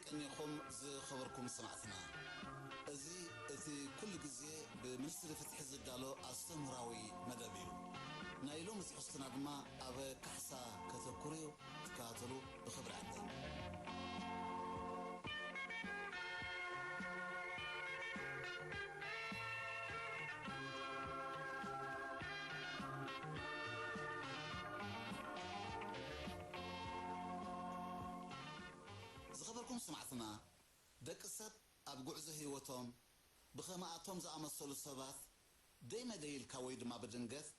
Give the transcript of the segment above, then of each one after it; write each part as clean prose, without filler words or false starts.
دقنيكم زخبركم سمعتنا ازي كل جزء بمنستر فتح الزدالو استمراوي مدبيو نايلوم تحسنا دما اب كحسا كتكوريو تكاتلو بخبر عندنا زخبركم سمعتنا دكسب اب غعزه هيوتهم بخما اتوم زامسلو سبات ديما ديل كويد ما بدنجث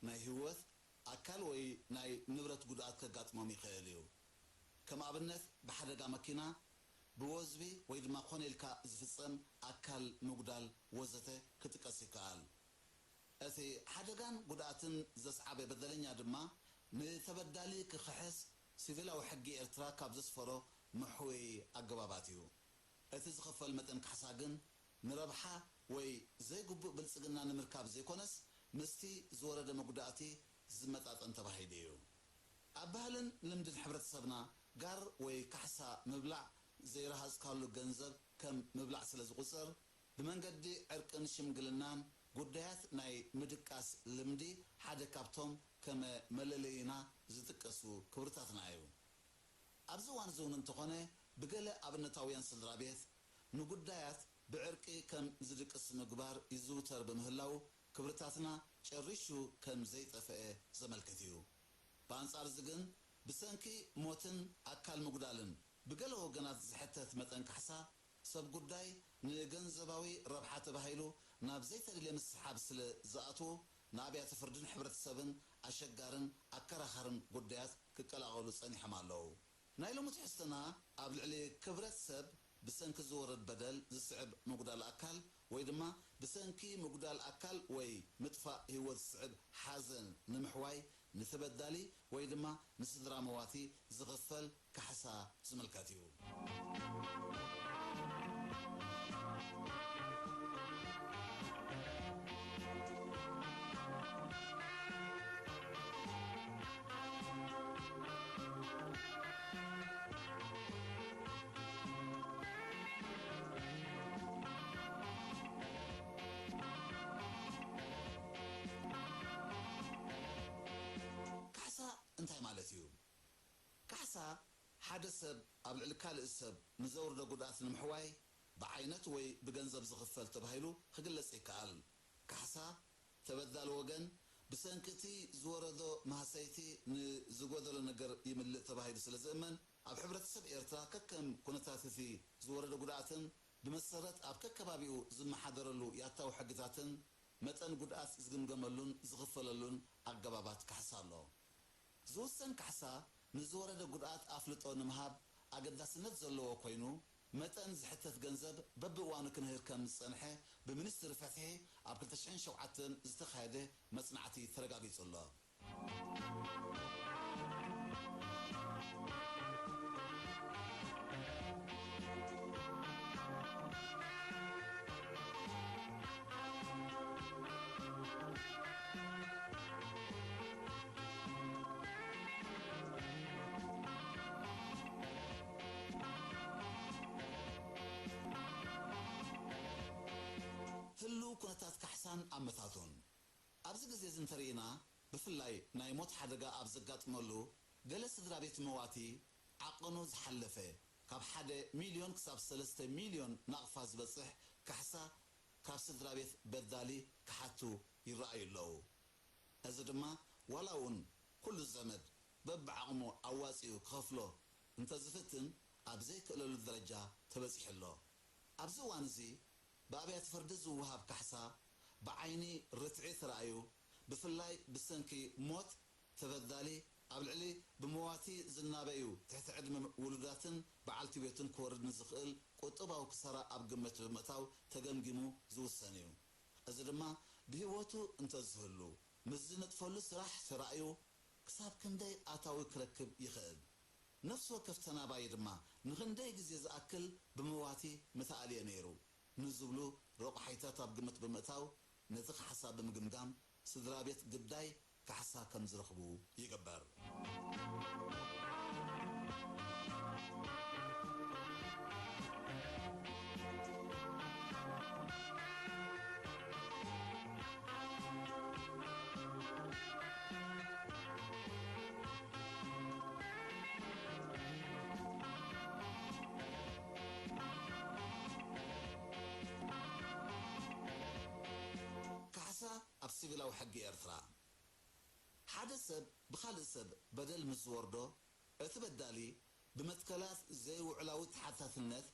ناي هيوت اكل وي ناي نبرت غدات كغاطمم يخيليو كما ابنت بحدقا مكينه بوزبي ويد ما خونيلكا زفصم اكل مغدال وزته كتقسيكال اثي حدقان غداتن زصعبه بدلنيا دما نتبدالي كخحس سيفيلاو حقي ارترا كاب زسفرو محوي اغباباتيو اثي زخفل متن كحساغن نربحه وي زي غبو بلصغنا نمركاب زي كونس مستي زورده مغداتي زمطاطن تباهيديو ابهلن لمد الحبرت سبنا غار وي كحسا مبلع زي راس كالو ገንዘብ كم مبلع سلاز قصر بمنقدي عرقن شمغلنان ጉዳያት ናይ ምድቃስ ልምዲ ሓደ ካብቶም ከመ መለለይና ዝጥቀሱ ክብርታትና እዩ ኣብዚ ዋን ዞን እንተኾነ ብገለ ኣብነታውያን ስድራቤት ንጉዳያት ብዕርቂ ከም ዝድቅስ ምግባር ይዝውተር በምህላው ክብርታትና ጨርሹ ከም ዘይጠፈአ ዘመልክት እዩ በአንጻር ዝግን ብሰንኪ ሞትን አካል መጉዳልን ብገለ ወገናት ዝሕተት መጠን ካሕሳ ሰብ ጉዳይ ንገንዘባዊ ረብሓተ ባሂሉ ናብ ዘይተደልየ ምስሓብ ስለ ዝኣቱ ናብያተ ፍርድን ሕብረተሰብን ኣሸጋርን ኣከራኸርን ጉዳያት ክቀላቀሉ ጸኒሖም ኣለዉ ናይ ሎሚ ትሕዝቶና ኣብ ልዕሊ ክብረት ሰብ ብሰንኪ ዝወረድ በደል ዝስዕብ መጉዳል ኣካል ወይ ድማ ብሰንኪ መጉዳል ኣካል ወይ ምጥፋእ ህይወት ዝስዕብ ሓዘን ንምሕዋይ ንተበዳሊ ወይ ድማ ንስድራ መዋቲ ዝኽፈል ካሕሳ ዝምልከት እዩ እንታይ ማለት እዩ ካሕሳ ሓደ ሰብ ኣብ ልዕሊ ካልእ ሰብ ንዘውርዶ ጉድኣት ንምሕዋይ ብዓይነት ወይ ብገንዘብ ዝኽፈል ተባሂሉ ክግለጽ ይከኣል ካሕሳ ተበዳሊ ወገን ብሰንኪቲ ዝወረዶ ማህሰይቲ ንዝጎደሎ ነገር ይምልእ ተባሂሉ ስለ ዝእመን ኣብ ሕብረተሰብ ኤርትራ ከከም ኩነታት እቲ ዝወረዶ ጉድኣትን ብመሰረት ኣብ ከከባቢኡ ዝመሓደረሉ ያታዊ ሕግታትን መጠን ጉድኣት ዝግምገመሉን ዝኽፈለሉን ኣገባባት ካሕሳ ኣሎ زوسن كحسا نزورد قدرات أفلت أو نمهاب أقدس نتزلوا وكوينو متى نزحتت جنزب ببوانو كنهير كم صنحة بمنستر فتحي عبر تشعين شوعتن زتخاده مصنعتي ثرقاقي الله ኩነታት ካሕሳን ኣመታቱን ኣብዚ ግዜ ዝንተሪና ብፍላይ ናይ ሞት ሓደጋ ኣብ ዘጋጥመሉ ገለ ስድራ ቤት መዋቲ ዓቕኑ ዝሓለፈ ካብ 1 ሚልዮን ክሳብ 3 ሚልዮን ናቕፋ ዝበፅሕ ካሕሳ ካብ ስድራ ቤት በዳሊ ክሓቱ ይረኣዩ ኣለዉ እዚ ድማ ዋላ እውን ኩሉ ዘመድ በብዓቕሙ ኣዋፂኡ ክኸፍሎ እንተዝፍትን ኣብ ዘይክእለሉ ደረጃ ተበፂሑ ኣሎ ኣብዚ እዋን እዚ بابيات فردز وهاب كحسا بعيني رتعيث رأيو بفلاي بسنكي موت تبدالي قبل بمواتي زنابيو تحت عدم ولداتن بعالتي بيتن كورد نزخل قطبا وكسرا أبقمت بمتاو تقمقمو زو السانيو أزرما بهواتو انتزهلو مزينة فلس راح سرأيو كساب كندي آتاوي كركب يخد نفس وكفتنا بايدما نغندي جزيز أكل بمواتي مثالي نيرو نزبلو روق حيتات بقمت بمتاو نزخ حساب بمقمقام سدرابيت قداي كحسا كم زرخبو يقبر ሕጊ ኤርትራ ሓደ ሰብ ብኻልእ ሰብ በደል ምስ ዝወርዶ እቲ በዳሊ ብመትከላት ዘይውዕላዊ ተሓታትነት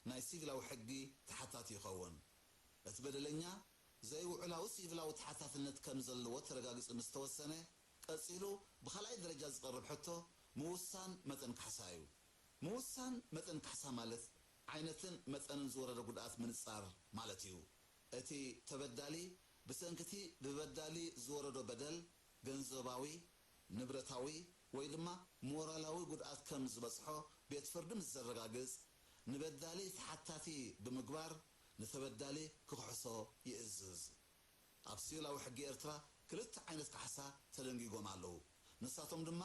ናይ ሲቪላዊ ሕጊ ተሓታቲ ይኸውን እቲ በደለኛ ዘይውዕላዊ ሲቪላዊ ተሓታትነት ከም ዘለዎ ተረጋጊፁ ምስ ተወሰነ ቀፂሉ ብኻልኣይ ደረጃ ዝቐርብ ሕቶ ምውሳን መጠን ካሕሳ እዩ ምውሳን መጠን ካሕሳ ማለት ዓይነትን መጠንን ዝወረደ ጉድኣት ምንጻር ማለት እዩ እቲ ተበዳሊ ብሰንኪቲ ብበዳሊ ዝወረዶ በደል ገንዘባዊ ንብረታዊ ወይ ድማ ሞራላዊ ጉድኣት ከም ዝበጽሖ ቤት ፍርዲ ምስ ዘረጋግጽ ንበዳሊ ተሓታቲ ብምግባር ንተበዳሊ ክኽሕሶ ይእዝዝ ኣብ ሲቪላዊ ሕጊ ኤርትራ ክልተ ዓይነት ካሕሳ ተደንጊጎም ኣለዉ ንሳቶም ድማ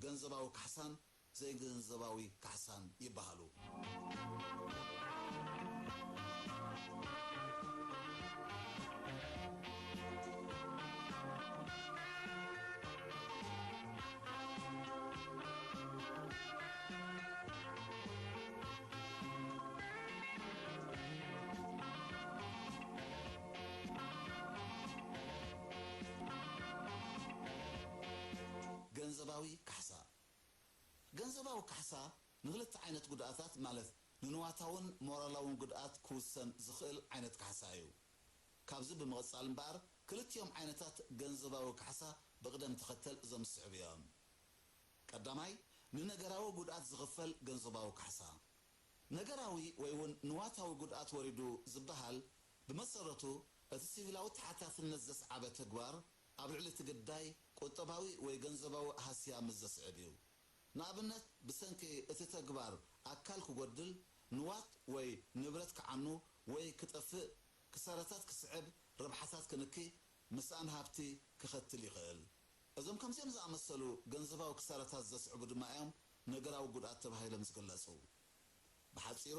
ገንዘባዊ ካሕሳን ዘይገንዘባዊ ካሕሳን ይበሃሉ ገንዘባዊ ካሕሳ ገንዘባዊ ካሕሳ ንክልተ ዓይነት ጉድኣታት ማለት ንንዋታውን ሞራላውን ጉድኣት ክውሰን ዝኽእል ዓይነት ካሕሳ እዩ ካብዚ ብምቕጻል እምበኣር ክልቲኦም ዓይነታት ገንዘባዊ ካሕሳ ብቕደም ተኸተል ዘምስዕብ እዮም ቀዳማይ ንነገራዊ ጉድኣት ዝኽፈል ገንዘባዊ ካሕሳ ነገራዊ ወይ እውን ንዋታዊ ጉድኣት ወሪዱ ዝበሃል ብመሰረቱ እቲ ሲቪላዊ ተሓታትነት ዘስዓበ ተግባር ኣብ ልዕሊ እቲ ግዳይ ቁጠባዊ ወይ ገንዘባዊ ሃስያ ምስ ዘስዕብ እዩ ንኣብነት ብሰንኪ እቲ ተግባር ኣካል ክጎድል ንዋት ወይ ንብረት ክዓኑ ወይ ክጠፍእ ክሳራታት ክስዕብ ረብሓታት ክንኪ ምስኣን ሃብቲ ክኸትል ይኽእል እዞም ከምዚኦም ዝኣመሰሉ ገንዘባዊ ክሳራታት ዘስዕቡ ድማ እዮም ነገራዊ ጉድኣት ተባሂሎም ዝግለጹ ብሓፂሩ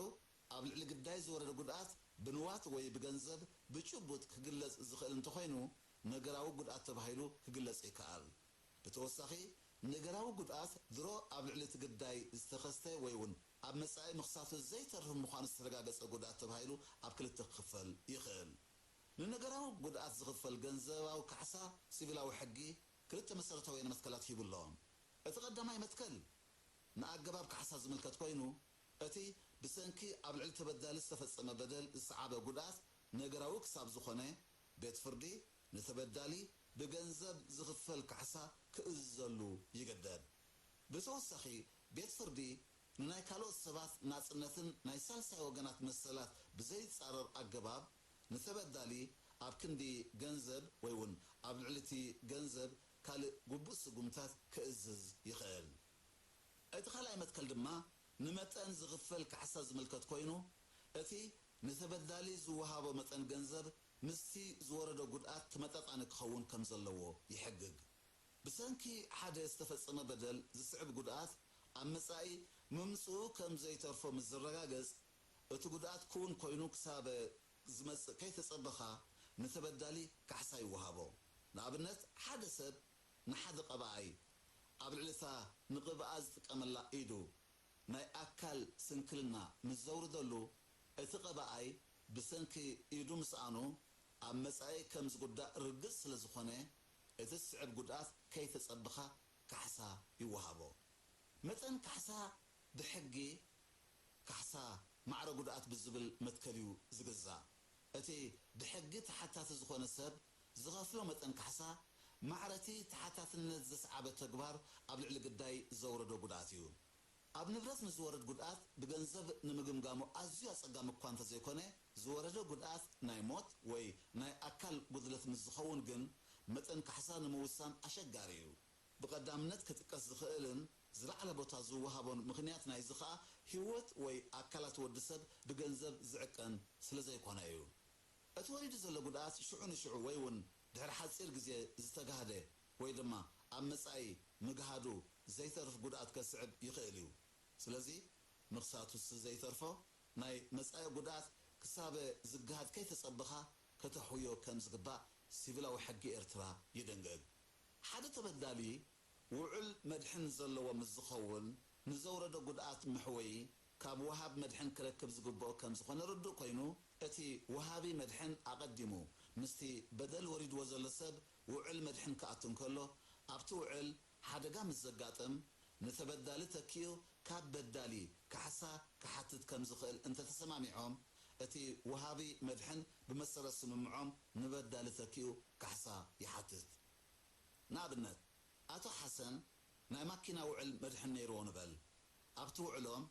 ኣብ ልዕሊ ግዳይ ዝወረደ ጉድኣት ብንዋት ወይ ብገንዘብ ብጭቡጥ ክግለጽ ዝኽእል እንተኾይኑ ነገራዊ ጉድኣት ተባሂሉ ክግለጽ ይከኣል ብተወሳኺ ነገራዊ ጉድኣት ድሮ ኣብ ልዕሊ እቲ ግዳይ ዝተኸስተ ወይ እውን ኣብ መጻኢ ምኽሳቱ ዘይተርፍ ምዃኑ ዝተረጋገጸ ጉድኣት ተባሂሉ ኣብ ክልተ ክኽፈል ይኽእል ንነገራዊ ጉድኣት ዝኽፈል ገንዘባዊ ካሕሳ ሲቪላዊ ሕጊ ክልተ መሰረታዊ መትከላት ሂቡሎም እቲ ቀዳማይ መትከል ንኣገባብ ካሕሳ ዝምልከት ኮይኑ እቲ ብሰንኪ ኣብ ልዕሊ ተበዳሊ ዝተፈጸመ በደል ዝሰዓበ ጉድኣት ነገራዊ ክሳብ ዝኾነ ቤት ፍርዲ ንተበዳሊ ብገንዘብ ዝኽፈል ካሕሳ ክእዘሉ ይገደድ ብተወሳኺ ቤት ፍርዲ ንናይ ካልኦት ሰባት ናጽነትን ናይ ሳልሳይ ወገናት መሰላት ብዘይጻረር ኣገባብ ንተበዳሊ ኣብ ክንዲ ገንዘብ ወይ እውን ኣብ ልዕሊ እቲ ገንዘብ ካልእ ግቡእ ስጉምታት ክእዝዝ ይኽእል እቲ ካልኣይ መትከል ድማ ንመጠን ዝኽፈል ካሕሳ ዝምልከት ኮይኑ እቲ ንተበዳሊ ዝወሃቦ መጠን ገንዘብ ምስቲ ዝወረደ ጉድኣት ተመጣጣኒ ክኸውን ከም ዘለዎ ይሕግግ ብሰንኪ ሓደ ዝተፈጸመ በደል ዝስዕብ ጉድኣት ኣብ መጻኢ ምምጽኡ ከም ዘይተርፎ ምስ ዝረጋገጽ እቲ ጉድኣት ክውን ኮይኑ ክሳብ ዝመጽእ ከይተጸበኻ ንተበዳሊ ካሕሳ ይወሃቦ ንኣብነት ሓደ ሰብ ንሓደ ቀባኣይ ኣብ ልዕሊታ ንቕብኣ ዝጥቀመላ ኢዱ ናይ ኣካል ስንክልና ምስ ዘውርደሉ እቲ ቀባኣይ ብሰንኪ ኢዱ ምስኣኑ ኣብ መጻኢ ከም ዝጉዳእ ርግጽ ስለ ዝኾነ እቲ ዝስዕብ ጉድኣት ከይተጸብኻ ካሕሳ ይወሃቦ መጠን ካሕሳ ብሕጊ ካሕሳ ማዕረ ጉድኣት ብዝብል መትከል እዩ ዝግዛእ እቲ ብሕጊ ተሓታቲ ዝኾነ ሰብ ዝኸፍሎ መጠን ካሕሳ ማዕረቲ ተሓታትነት ዘስዓበ ተግባር ኣብ ልዕሊ ግዳይ ዘውረዶ ጉድኣት እዩ ኣብ ንብረት ንዝወረድ ጉድኣት ብገንዘብ ንምግምጋሙ ኣዝዩ ኣጸጋሚ እኳ እንተዘይኮነ ዝወረደ ጉድኣት ናይ ሞት ወይ ናይ ኣካል ጉድለት ምስ ዝኸውን ግን መጠን ካሕሳ ንምውሳን ኣሸጋሪ እዩ ብቐዳምነት ክጥቀስ ዝኽእልን ዝለዓለ ቦታ ዝወሃቦን ምኽንያት ናይዚ ኸኣ ህይወት ወይ ኣካላት ወዲ ሰብ ብገንዘብ ዝዕቀን ስለ ዘይኮነ እዩ እቲ ወሪዱ ዘሎ ጉድኣት ሽዑ ንሽዑ ወይ እውን ድሕሪ ሓፂር ግዜ ዝተጋህደ ወይ ድማ ኣብ መጻኢ ምግሃዱ ዘይተርፍ ጉድኣት ከስዕብ ይኽእል እዩ ስለዚ ምኽሳቱ ዘይተርፎ ናይ መጻኢ ጉድኣት ክሳብ ዝግሃድ ከይተጸብኻ ከተሕዮ ከም ዝግባእ ሲቪላዊ ሕጊ ኤርትራ ይደንግግ ሓደ ተበዳሊ ውዕል መድሕን ዘለዎ ምስ ዝኸውን ንዘውረዶ ጉድኣት ምሕወይ ካብ ወሃብ መድሕን ክረክብ ዝግብኦ ከም ዝኾነ ርዱእ ኮይኑ እቲ ወሃቢ መድሕን ኣቐዲሙ ምስቲ በደል ወሪድዎ ዘሎ ሰብ ውዕል መድሕን ከኣቱን ከሎ ኣብቲ ውዕል ሓደጋ ምስ ዘጋጥም ንተበዳሊ ተኪኡ ካብ በዳሊ ካሕሳ ክሓትት ከም ዝኽእል እንተተሰማሚዖም እቲ ወሃቢ መድሕን ብመሰረት ስምምዖም ንበዳሊ ተኪኡ ካሕሳ ይሓትት። ንኣብነት ኣቶ ሓሰን ናይ ማኪና ውዕል መድሕን ነይርዎ ንበል። ኣብቲ ውዕሎም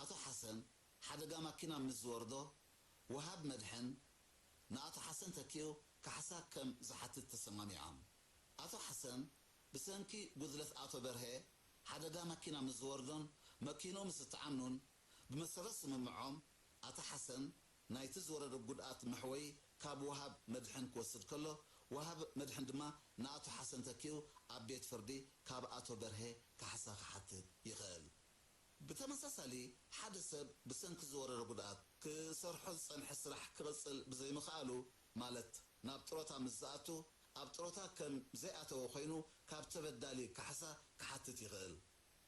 ኣቶ ሓሰን ሓደጋ ማኪና ምስ ዝወርዶ ወሃብ መድሕን ንኣቶ ሓሰን ተኪኡ ካሕሳ ከም ዝሓትት ተሰማሚዖም። ኣቶ ሓሰን ብሰንኪ ጉድለት ኣቶ በርሄ ሓደጋ ማኪና ምስ ዝወርዶን መኪኖ ምስ ተዓምኑን ብመሰረት ስምምዖም ኣቶ ሓሰን ናይቲ ዝወረደ ጉድኣት መሕወይ ካብ ወሃብ መድሕን ክወስድ ከሎ ወሃብ መድሕን ድማ ንኣቶ ሓሰን ተኪኡ ኣብ ቤት ፍርዲ ካብ ኣቶ በርሄ ካሕሳ ክሓትት ይኽእል። ብተመሳሳሊ ሓደ ሰብ ብሰንኪ ዝወረደ ጉድኣት ክሰርሖ ዝፀንሐ ስራሕ ክቕፅል ብዘይምኽኣሉ ማለት ናብ ጥሮታ ምስ ዝኣቱ ኣብ ጥሮታ ከም ዘይኣተወ ኮይኑ ካብ ተበዳሊ ካሕሳ ክሓትት ይኽእል።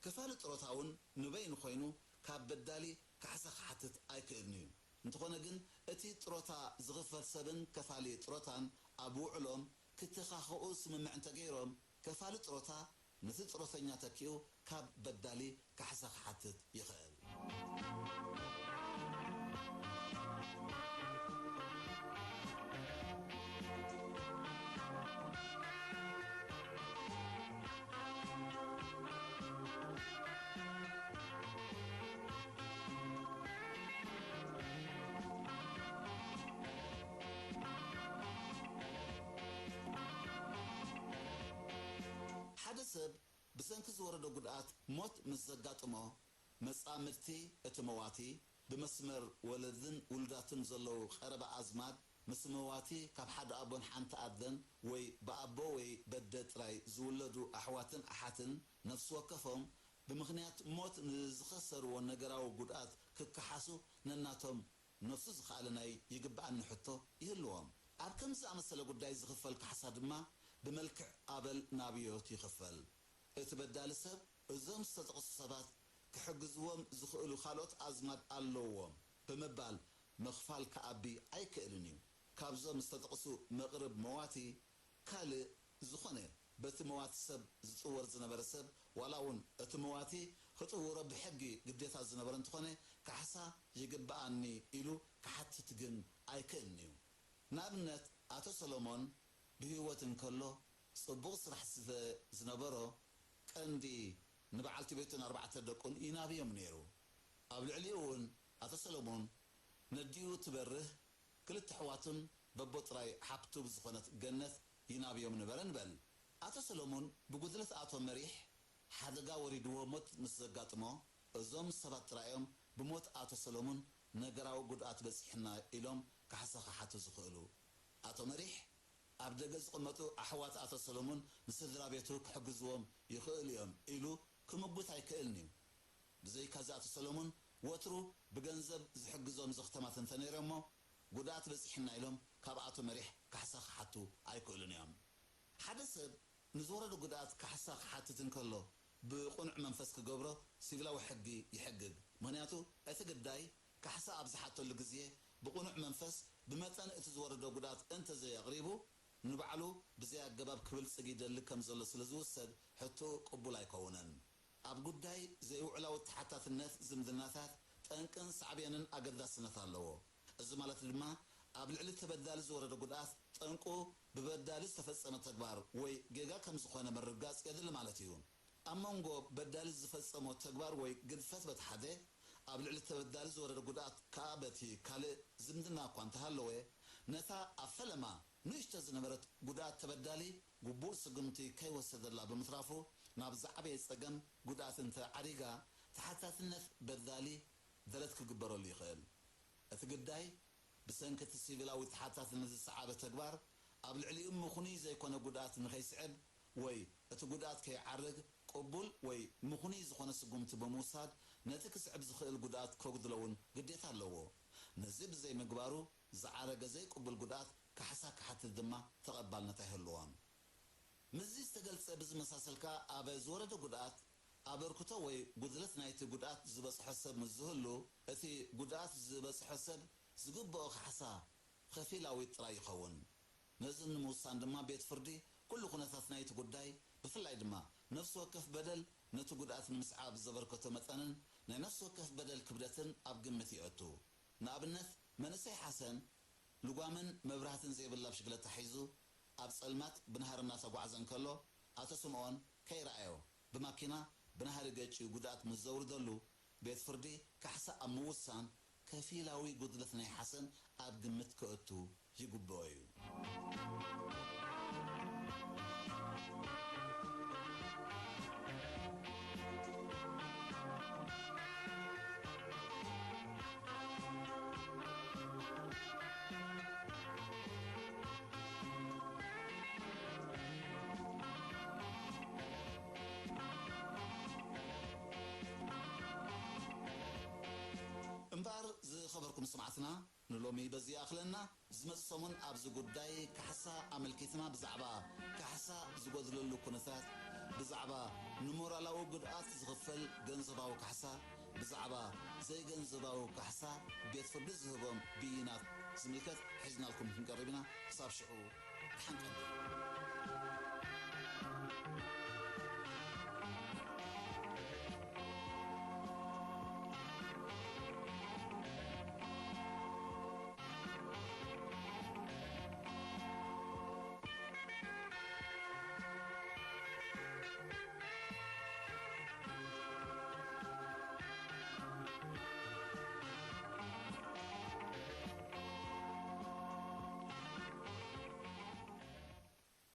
ክፋሊ ጥሮታ እውን ንበይኑ ኮይኑ ካብ በዳሊ ካሕሳ ክሓትት ኣይክእልን እዩ። እንተኾነ ግን እቲ ጥሮታ ዝኽፈል ሰብን ከፋሊ ጥሮታን ኣብ ውዕሎም ክትኻኽኡ ስምምዕ እንተገይሮም ከፋሊ ጥሮታ ነቲ ጥሮተኛ ተኪኡ ካብ በዳሊ ካሕሳ ክሓትት ይኽእል። ሓደ ሰብ ብሰንኪ ዝወረደ ጉድኣት ሞት ምስ ዘጋጥሞ መጻምድቲ እቲ መዋቲ ብመስመር ወለድን ውልዳትን ዘለዉ ቀረባ ኣዝማድ ምስ መዋቲ ካብ ሓደ ኣቦን ሓንቲ ኣደን ወይ ብኣቦ ወይ በደ ጥራይ ዝውለዱ ኣሕዋትን ኣሓትን ነፍሲ ወከፎም ብምኽንያት ሞት ንዝኸሰርዎ ነገራዊ ጉድኣት ክከሓሱ ነናቶም ነፍሱ ዝኸኣለ ናይ ይግባኣኒ ሕቶ ይህልዎም። ኣብ ከምዚ ዝኣመሰለ ጉዳይ ዝኽፈል ካሕሳ ድማ ብመልክዕ ኣበል ናብዮት ይኽፈል። እቲ በዳሊ ሰብ እዞም ዝተጠቕሱ ሰባት ክሕግዝዎም ዝኽእሉ ካልኦት ኣዝማድ ኣለዎም ብምባል ምኽፋል ከኣቢ ኣይክእልን እዩ። ካብዞም ዝተጠቕሱ መቕርብ መዋቲ ካልእ ዝኾነ በቲ መዋቲ ሰብ ዝፅወር ዝነበረ ሰብ ዋላ እውን እቲ መዋቲ ክጥውሮ ብሕጊ ግዴታ ዝነበረ እንትኾነ ካሕሳ ይግባኣኒ ኢሉ ክሓትት ግን ኣይክእልን እዩ። ንኣብነት ኣቶ ሰሎሞን ብህይወት እንከሎ ጽቡቕ ስራሕ ዝነበሮ ቀንዲ ንበዓልቲ ቤቱን 4 ደቁን ይናብዮም ነይሩ። ኣብ ልዕሊኡ እውን ኣቶ ሰሎሞን ነዲኡ ትበርህ ክልተ ኣሕዋቱን በቦጥራይ ሓብቱ ብዝኾነት ገነት ይናብዮም ነበረ ንበል። ኣቶ ሰሎሞን ብጉድለት ኣቶ መሪሕ ሓደጋ ወሪድዎ ሞት ምስ ዘጋጥሞ እዞም ሰባት ጥራዮም ብሞት ኣቶ ሰሎሞን ነገራዊ ጉድኣት በፂሕና ኢሎም ካሕሳ ክሓቱ ዝኽእሉ። ኣቶ መሪሕ ኣብ ደገ ዝቕመጡ ኣሕዋት ኣቶ ሰሎሞን ንስድራ ቤቱ ክሕግዝዎም ይኽእል እዮም ኢሉ ክምጉት ኣይክእልን እዩ። ብዘይካዚ ኣቶ ሰሎሞን ወትሩ ብገንዘብ ዝሕግዞም ዘኽተማት እንተነይሮሞ ጉድኣት በፂሕና ኢሎም ካብ ኣቶ መሪሕ ካሕሳ ክሓቱ ኣይክእሉን እዮም። ሓደ ሰብ ንዝወረደ ጉድኣት ካሕሳ ክሓትት እንከሎ ብቁኑዕ መንፈስ ክገብሮ ሲቪላዊ ሕጊ ይሕግግ። ምክንያቱ እቲ ግዳይ ካሕሳ ኣብ ዝሓተሉ ግዜ ብቁኑዕ መንፈስ ብመጠን እቲ ዝወረደ ጉድኣት እንተዘየቕሪቡ ንባዕሉ ብዘይ ኣገባብ ክብልፅግ ይደሊ ከም ዘሎ ስለ ዝውሰድ ሕቶ ቅቡል ኣይከውነን። ኣብ ጉዳይ ዘይውዕላዊ ተሓታትነት ዝምድናታት ጠንቅን ሳዕብየንን ኣገዳስነት ኣለዎ። እዚ ማለት ድማ ኣብ ልዕሊ ተበዳሊ ዝወረደ ጉድኣት ጠንቁ ብበዳሊ ዝተፈጸመ ተግባር ወይ ጌጋ ከም ዝኾነ ምርጋጽ የድሊ ማለት እዩ። ኣብ መንጎ በዳሊ ዝፈጸሞ ተግባር ወይ ግድፈት በቲ ሓደ ኣብ ልዕሊ ተበዳሊ ዝወረደ ጉድኣት ከዓ በቲ ካልእ ዝምድና እኳ እንተሃለወ ነታ ኣብ ፈለማ ንእሽተ ዝነበረት ጉድኣት ተበዳሊ ግቡእ ስጉምቲ ከይወሰደላ ብምትራፉ ናብ ዝዓበየ ፀገም ጉድኣት እንተዓሪጋ ተሓታትነት በዳሊ ደለት ክግበረሉ ይኽእል። እቲ ግዳይ ብሰንኪ ሲቪላዊ ተሓታትነት ዝሰዓበ ተግባር ኣብ ልዕሊኡ ምኹኑይ ዘይኮነ ጉድኣት ንኸይስዕብ ወይ እቲ ጉድኣት ከይዓርግ ቅቡል ወይ ምኹኑይ ዝኾነ ስጉምቲ ብምውሳድ ነቲ ክስዕብ ዝኽእል ጉድኣት ከጉድለውን ግዴታ ኣለዎ። ነዚ ብዘይ ምግባሩ ዝዓረገ ዘይቅቡል ጉድኣት ካሕሳ ክሓትት ድማ ተቐባልነት ኣይህልዎም። ምዚ ዝተገልጸ ብዝመሳሰልካ ኣብ ዝወረደ ጉድኣት ኣበርክቶ ወይ ጉድለት ናይቲ ጉድኣት ዝበፅሖ ሰብ ምስ ዝህሉ እቲ ጉድኣት ዝበፅሖ ሰብ ዝግብኦ ካሕሳ ከፊላዊ ጥራይ ይኸውን። نزن موسان دما بيت فردي كل خناثات نايت قداي بفلاي دما نفس وكف بدل نتو قدات المسعاب زبركته مثلا نفس وكف بدل كبدتن اب قمتي اتو نابنث منسي حسن لقامن مبرهتن زي بالله بشكل تحيزو اب صلمات بنهار الناس غعزن كلو اتو سمعون كي رايو بماكينه بنهار جيتشي قدات مزور دلو بيت فردي كحسا اموسان كفيلاوي قدلتنا حسن اب قمت كأتو يقبوي امبار زي خبركم سمعتنا نلومي بزي اخلنا زمت صمون ابز قداي كحسا عملكيتنا بزعبا كحسا زقدر له كنثات بزعبا نمر لو قدات زغفل جنزباو كحسا بزعبا زي جنزباو كحسا بيت فردز هبم بينات زملكت حزنا لكم نقربنا حساب شعور حنقل